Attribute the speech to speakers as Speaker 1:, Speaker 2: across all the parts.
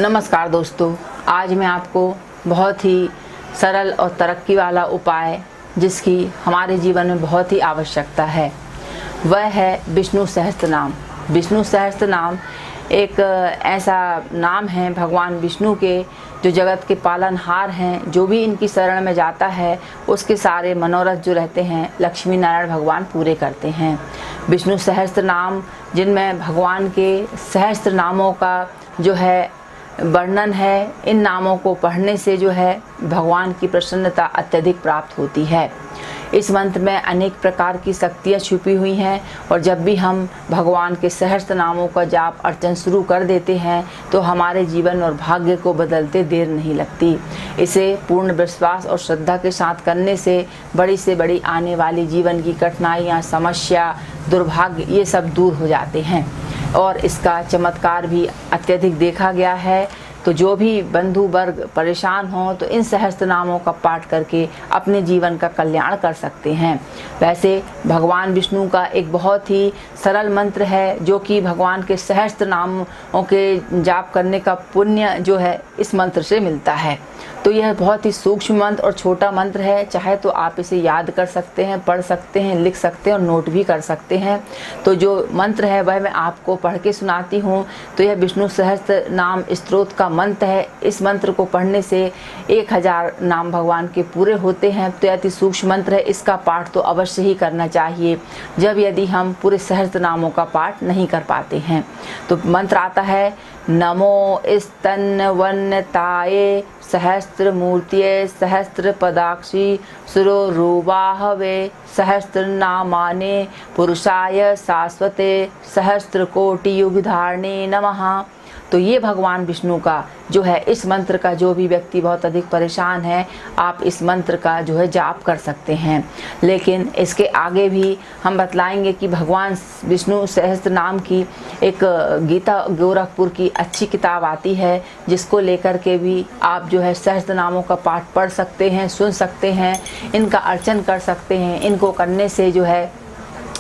Speaker 1: नमस्कार दोस्तों, आज मैं आपको बहुत ही सरल और तरक्की वाला उपाय जिसकी हमारे जीवन में बहुत ही आवश्यकता है वह है विष्णु सहस्त्र नाम। विष्णु सहस्त्र नाम एक ऐसा नाम है भगवान विष्णु के, जो जगत के पालनहार हैं। जो भी इनकी शरण में जाता है उसके सारे मनोरथ जो रहते हैं लक्ष्मी नारायण भगवान पूरे करते हैं। विष्णु सहस्त्र नाम जिनमें भगवान के सहस्त्र नामों का जो है वर्णन है, इन नामों को पढ़ने से जो है भगवान की प्रसन्नता अत्यधिक प्राप्त होती है। इस मंत्र में अनेक प्रकार की शक्तियाँ छुपी हुई हैं और जब भी हम भगवान के सहस्त्र नामों का जाप अर्चन शुरू कर देते हैं तो हमारे जीवन और भाग्य को बदलते देर नहीं लगती। इसे पूर्ण विश्वास और श्रद्धा के साथ करने से बड़ी से बड़ी आने वाली जीवन की कठिनाइयाँ, समस्या, दुर्भाग्य ये सब दूर हो जाते हैं और इसका चमत्कार भी अत्यधिक देखा गया है। तो जो भी बंधु वर्ग परेशान हों तो इन सहस्त्र नामों का पाठ करके अपने जीवन का कल्याण कर सकते हैं। वैसे भगवान विष्णु का एक बहुत ही सरल मंत्र है जो कि भगवान के सहस्त्र नामों के जाप करने का पुण्य जो है इस मंत्र से मिलता है। तो यह बहुत ही सूक्ष्म मंत्र और छोटा मंत्र है। चाहे तो आप इसे याद कर सकते हैं, पढ़ सकते हैं, लिख सकते हैं और नोट भी कर सकते हैं। तो जो मंत्र है वह मैं आपको पढ़ के सुनाती हूँ। तो यह विष्णु सहस्त्र नाम स्तोत्र का मंत्र है। इस मंत्र को पढ़ने से 1000 नाम भगवान के पूरे होते हैं। तो अति सूक्ष्म मंत्र है, इसका पाठ तो अवश्य ही करना चाहिए जब यदि हम पूरे सहस्त्र नामों का पाठ नहीं कर पाते हैं। तो मंत्र आता है, नमो स्तन्वन्नताये सहस्त्र मूर्तिये सहस्त्र पदाक्षी सुरोरुबाहवे सहस्त्र नामाने पुरुषाय शाश्वते सहस्त्र कोटि युग धारणे नमः। तो ये भगवान विष्णु का जो है इस मंत्र का जो भी व्यक्ति बहुत अधिक परेशान है आप इस मंत्र का जो है जाप कर सकते हैं। लेकिन इसके आगे भी हम बतलाएंगे कि भगवान विष्णु सहस्त्र नाम की एक गीता गोरखपुर की अच्छी किताब आती है जिसको लेकर के भी आप जो है सहस्त्र नामों का पाठ पढ़ सकते हैं, सुन सकते हैं, इनका अर्चन कर सकते हैं। इनको करने से जो है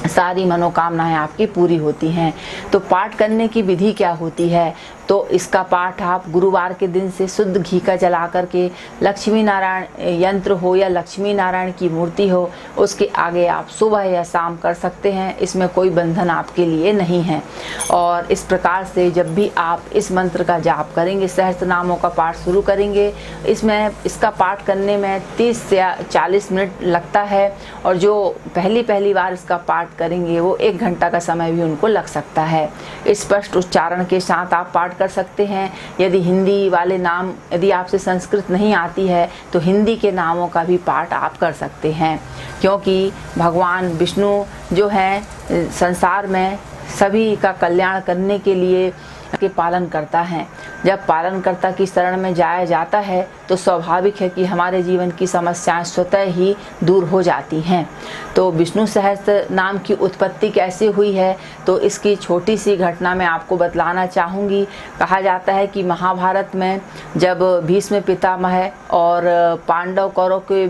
Speaker 1: सारी मनोकामनाएं आपकी पूरी होती हैं। तो पाठ करने की विधि क्या होती है? तो इसका पाठ आप गुरुवार के दिन से शुद्ध घी का जला करके लक्ष्मी नारायण यंत्र हो या लक्ष्मी नारायण की मूर्ति हो उसके आगे आप सुबह या शाम कर सकते हैं। इसमें कोई बंधन आपके लिए नहीं है। और इस प्रकार से जब भी आप इस मंत्र का जाप करेंगे, सहस्त्र नामों का पाठ शुरू करेंगे, इसका पाठ करने में 30 से 40 मिनट लगता है और जो पहली बार इसका पाठ करेंगे वो 1 घंटा का समय भी उनको लग सकता है। स्पष्ट उच्चारण के साथ आप पाठ कर सकते हैं। यदि हिंदी वाले नाम, यदि आपसे संस्कृत नहीं आती है तो हिंदी के नामों का भी पाठ आप कर सकते हैं, क्योंकि भगवान विष्णु जो हैं संसार में सभी का कल्याण करने के लिए के पालन करता है। जब पालनकर्ता की शरण में जाया जाता है तो स्वाभाविक है कि हमारे जीवन की समस्याएं स्वतः ही दूर हो जाती हैं। तो विष्णु सहस्त्र नाम की उत्पत्ति कैसे हुई है तो इसकी छोटी सी घटना मैं आपको बतलाना चाहूँगी। कहा जाता है कि महाभारत में जब भीष्म पितामह और पांडव कौरव के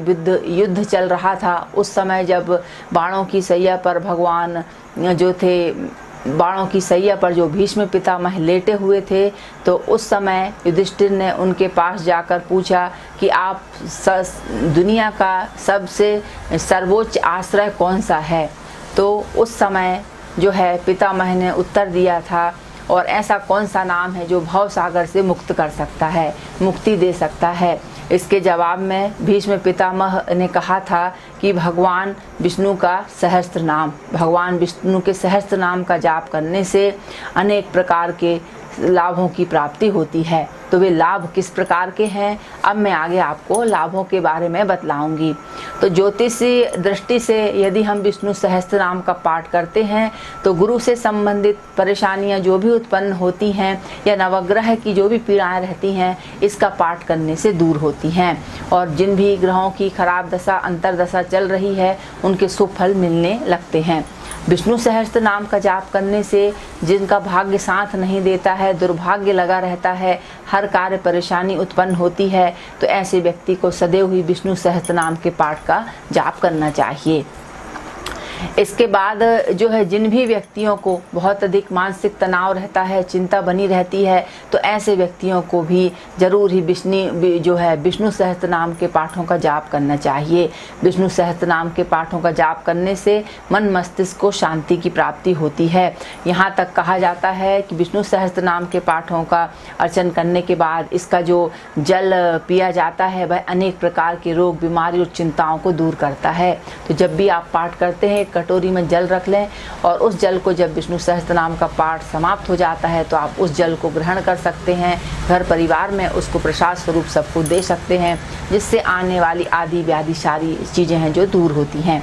Speaker 1: युद्ध चल रहा था, उस समय जब बाणों की सैया पर भगवान जो थे, बाणों की सैया पर जो भीष्म पितामह लेटे हुए थे, तो उस समय युधिष्ठिर ने उनके पास जाकर पूछा कि आप दुनिया का सबसे सर्वोच्च आश्रय कौन सा है। तो उस समय जो है पितामह ने उत्तर दिया था, और ऐसा कौन सा नाम है जो भव सागर से मुक्त कर सकता है, मुक्ति दे सकता है। इसके जवाब में भीष्म पितामह ने कहा था कि भगवान विष्णु का सहस्त्र नाम, भगवान विष्णु के सहस्त्र नाम का जाप करने से अनेक प्रकार के लाभों की प्राप्ति होती है। तो वे लाभ किस प्रकार के हैं अब मैं आगे आपको लाभों के बारे में बतलाऊंगी। तो ज्योतिषी दृष्टि से यदि हम विष्णु सहस्त्र नाम का पाठ करते हैं तो गुरु से संबंधित परेशानियां जो भी उत्पन्न होती हैं या नवग्रह की जो भी पीड़ाएं रहती हैं इसका पाठ करने से दूर होती हैं, और जिन भी ग्रहों की खराब दशा अंतरदशा चल रही है उनके शुभ फल मिलने लगते हैं। विष्णु सहस्त्र नाम का जाप करने से जिनका भाग्य साथ नहीं देता है, दुर्भाग्य लगा रहता है, हर कार्य परेशानी उत्पन्न होती है, तो ऐसे व्यक्ति को सदैव ही विष्णु सहस्त्र नाम के पाठ का जाप करना चाहिए। इसके बाद जो है जिन भी व्यक्तियों को बहुत अधिक मानसिक तनाव रहता है, चिंता बनी रहती है, तो ऐसे व्यक्तियों को भी ज़रूर ही विष्णु सहस्त्र नाम के पाठों का जाप करना चाहिए। विष्णु सहस्त्र नाम के पाठों का जाप करने से मन मस्तिष्क को शांति की प्राप्ति होती है। यहाँ तक कहा जाता है कि विष्णु सहस्त्र नाम के पाठों का अर्चन करने के बाद इसका जो जल पिया जाता है वह अनेक प्रकार के रोग, बीमारी और चिंताओं को दूर करता है। तो जब भी आप पाठ करते हैं कटोरी में जल रख लें और उस जल को जब विष्णु सहस्त्र नाम का पाठ समाप्त हो जाता है तो आप उस जल को ग्रहण कर सकते हैं, घर परिवार में उसको प्रसाद स्वरूप सबको दे सकते हैं, जिससे आने वाली आदि व्याधि सारी चीज़ें हैं जो दूर होती हैं।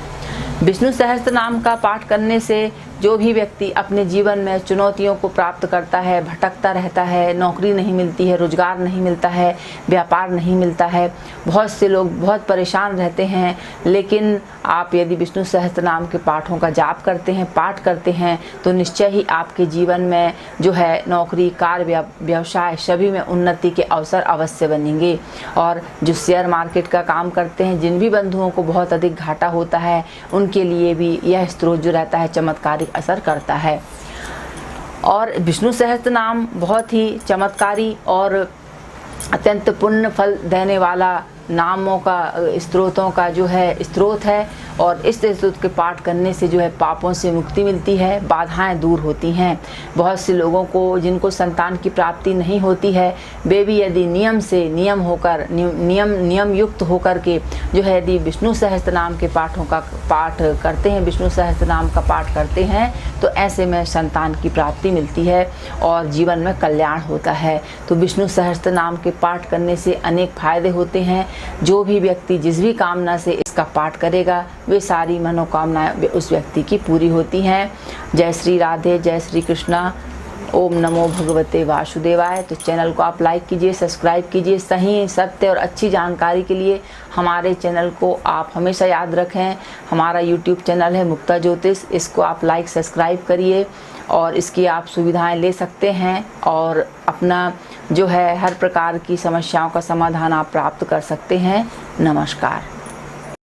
Speaker 1: विष्णु सहस्त्र नाम का पाठ करने से जो भी व्यक्ति अपने जीवन में चुनौतियों को प्राप्त करता है, भटकता रहता है, नौकरी नहीं मिलती है, रोजगार नहीं मिलता है, व्यापार नहीं मिलता है, बहुत से लोग बहुत परेशान रहते हैं, लेकिन आप यदि विष्णु सहस्त्र नाम के पाठों का जाप करते हैं, पाठ करते हैं, तो निश्चय ही आपके जीवन में जो है नौकरी, कार्य, व्यवसाय सभी में उन्नति के अवसर अवश्य बनेंगे। और जो शेयर मार्केट का काम करते हैं, जिन भी बंधुओं को बहुत अधिक घाटा होता है, उनके लिए भी यह स्त्रोत जो रहता है चमत्कारिक असर करता है। और विष्णु सहस्त्र नाम बहुत ही चमत्कारी और अत्यंत पुण्य फल देने वाला नामों का, स्त्रोतों का जो है स्त्रोत है। और इस स्त्रोत के पाठ करने से जो है पापों से मुक्ति मिलती है, बाधाएं दूर होती हैं। बहुत से लोगों को जिनको संतान की प्राप्ति नहीं होती है, वे भी यदि नियम युक्त होकर के जो है यदि विष्णु सहस्त्र नाम के पाठों का पाठ करते हैं, विष्णु सहस्त्र नाम का पाठ करते हैं, तो ऐसे में संतान की प्राप्ति मिलती है और जीवन में कल्याण होता है। तो विष्णु सहस्त्र नाम के पाठ करने से अनेक फायदे होते हैं। जो भी व्यक्ति जिस भी कामना से इसका पाठ करेगा वे सारी मनोकामनाएं उस व्यक्ति की पूरी होती हैं। जय श्री राधे, जय श्री कृष्णा। ओम नमो भगवते वासुदेवाय। तो चैनल को आप लाइक कीजिए, सब्सक्राइब कीजिए। सही, सत्य और अच्छी जानकारी के लिए हमारे चैनल को आप हमेशा याद रखें। हमारा यूट्यूब चैनल है मुक्ता ज्योतिष, इसको आप लाइक सब्सक्राइब करिए और इसकी आप सुविधाएं ले सकते हैं और अपना जो है हर प्रकार की समस्याओं का समाधान आप प्राप्त कर सकते हैं। नमस्कार।